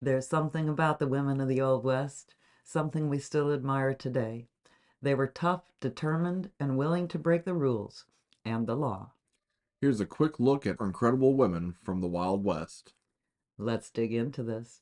There's something about the women of the Old West, something we still admire today. They were tough, determined, and willing to break the rules and the law. Here's a quick look at incredible women from the Wild West. Let's dig into this.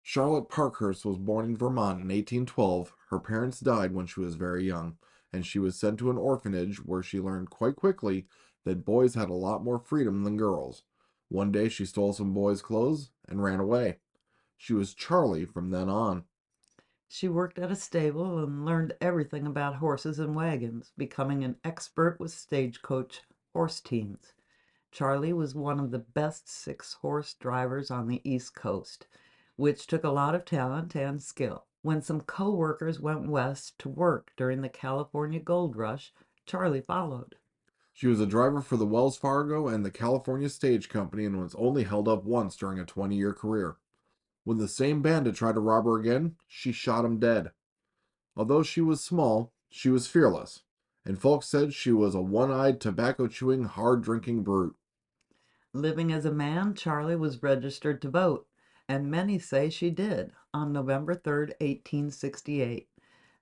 Charlotte Parkhurst was born in Vermont in 1812. Her parents died when she was very young, and she was sent to an orphanage where she learned quite quickly that boys had a lot more freedom than girls. One day she stole some boys' clothes and ran away. She was Charlie from then on. She worked at a stable and learned everything about horses and wagons, becoming an expert with stagecoach horse teams. Charlie was one of the best six-horse drivers on the East Coast, which took a lot of talent and skill. When some co-workers went west to work during the California gold rush, Charlie followed. She was a driver for the Wells Fargo and the California Stage Company and was only held up once during a 20-year career. When the same bandit tried to rob her again, she shot him dead. Although she was small, she was fearless, and folks said she was a one-eyed, tobacco-chewing, hard-drinking brute. Living as a man, Charlie was registered to vote, and many say she did, on November 3rd, 1868,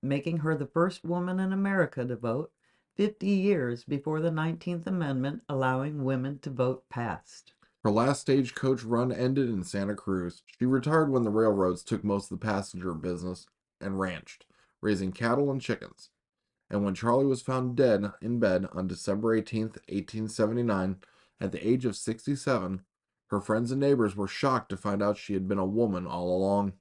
making her the first woman in America to vote, 50 years before the 19th Amendment allowing women to vote passed. Her last stagecoach run ended in Santa Cruz. She retired when the railroads took most of the passenger business and ranched, raising cattle and chickens. And when Charlie was found dead in bed on December 18th, 1879, at the age of 67, her friends and neighbors were shocked to find out she had been a woman all along.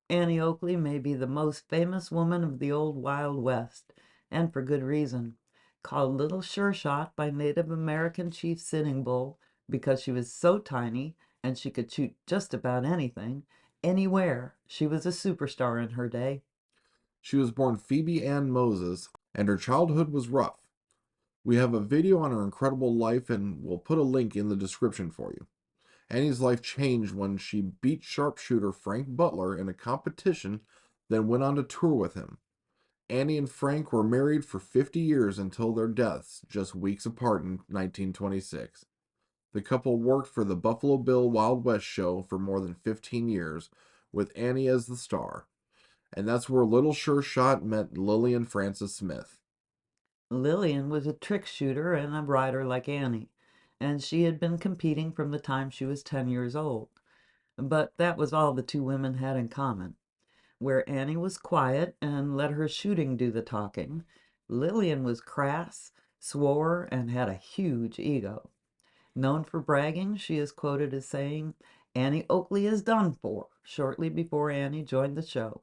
Annie Oakley may be the most famous woman of the old Wild West, and for good reason. Called Little Sure Shot by Native American chief Sitting Bull because she was so tiny and she could shoot just about anything, anywhere. She was a superstar in her day. She was born Phoebe Ann Moses, and her childhood was rough. We have a video on her incredible life, and we'll put a link in the description for you. Annie's life changed when she beat sharpshooter Frank Butler in a competition, then went on to tour with him. Annie and Frank were married for 50 years until their deaths, just weeks apart in 1926. The couple worked for the Buffalo Bill Wild West show for more than 15 years, with Annie as the star. And that's where Little Sure Shot met Lillian Francis Smith. Lillian was a trick shooter and a rider like Annie, and she had been competing from the time she was 10 years old. But that was all the two women had in common. Where Annie was quiet and let her shooting do the talking, Lillian was crass, swore, and had a huge ego. Known for bragging, she is quoted as saying, "Annie Oakley is done for," shortly before Annie joined the show.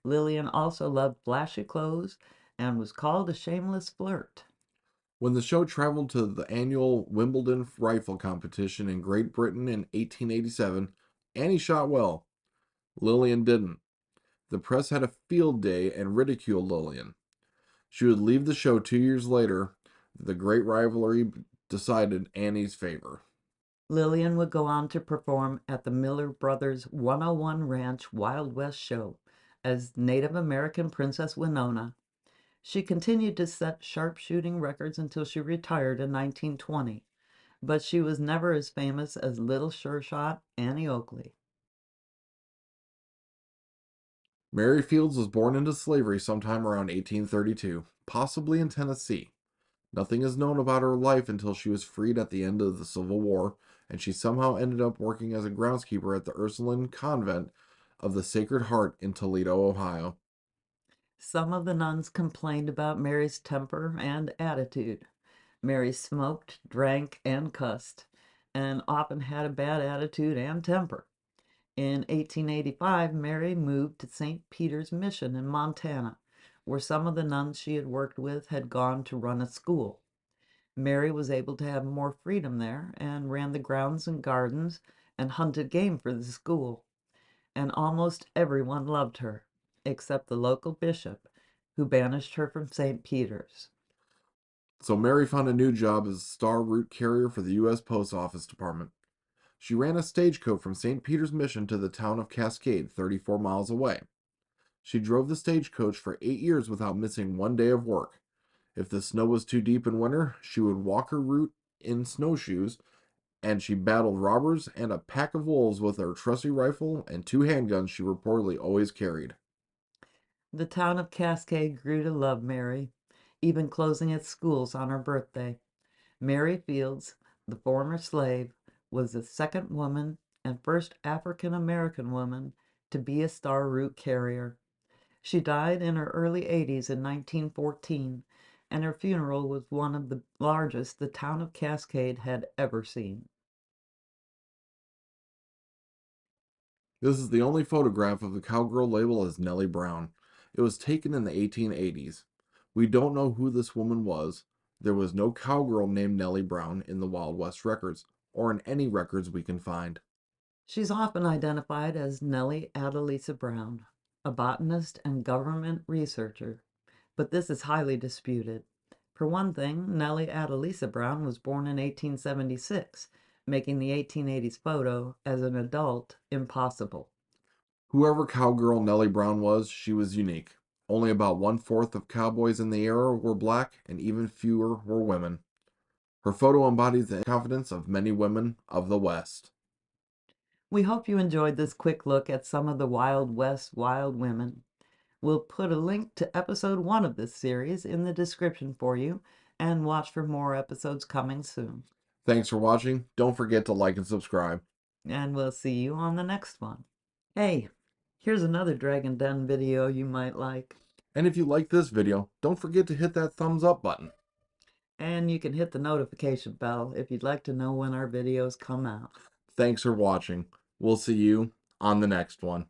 Lillian also loved flashy clothes and was called a shameless flirt. When the show traveled to the annual Wimbledon rifle competition in Great Britain in 1887, Annie shot well. Lillian didn't. The press had a field day and ridiculed Lillian. She would leave the show 2 years later. The great rivalry decided Annie's favor. Lillian would go on to perform at the Miller Brothers 101 Ranch Wild West show as Native American Princess Winona. She continued to set sharpshooting records until she retired in 1920, but she was never as famous as Little Sure Shot Annie Oakley. Mary Fields was born into slavery sometime around 1832, possibly in Tennessee. Nothing is known about her life until she was freed at the end of the Civil War, and she somehow ended up working as a groundskeeper at the Ursuline Convent of the Sacred Heart in Toledo, Ohio. Some of the nuns complained about Mary's temper and attitude. Mary smoked, drank, and cussed, and often had a bad attitude and temper. In 1885, Mary moved to St. Peter's Mission in Montana, where some of the nuns she had worked with had gone to run a school. Mary was able to have more freedom there and ran the grounds and gardens and hunted game for the school. And almost everyone loved her, except the local bishop, who banished her from St. Peter's. So Mary found a new job as a star route carrier for the U.S. Post Office Department. She ran a stagecoach from St. Peter's Mission to the town of Cascade, 34 miles away. She drove the stagecoach for 8 years without missing one day of work. If the snow was too deep in winter, she would walk her route in snowshoes, and she battled robbers and a pack of wolves with her trusty rifle and 2 handguns she reportedly always carried. The town of Cascade grew to love Mary, even closing its schools on her birthday. Mary Fields, the former slave, was the second woman and first African American woman to be a star route carrier. She died in her early 80s in 1914, and her funeral was one of the largest the town of Cascade had ever seen. This is the only photograph of the Cowgirl label as Nellie Brown. It was taken in the 1880s. We don't know who this woman was. There was no cowgirl named Nellie Brown in the Wild West records, or in any records we can find. She's often identified as Nellie Adeliza Brown, a botanist and government researcher, but this is highly disputed. For one thing, Nellie Adeliza Brown was born in 1876, making the 1880s photo as an adult impossible. Whoever cowgirl Nellie Brown was, she was unique. Only about 1/4 of cowboys in the era were black, and even fewer were women. Her photo embodies the confidence of many women of the West. We hope you enjoyed this quick look at some of the Wild West wild women. We'll put a link to episode 1 of this series in the description for you, and watch for more episodes coming soon. Thanks for watching. Don't forget to like and subscribe. And we'll see you on the next one. Hey, here's another Dragonden video you might like. And if you like this video, don't forget to hit that thumbs up button. And you can hit the notification bell if you'd like to know when our videos come out. Thanks for watching. We'll see you on the next one.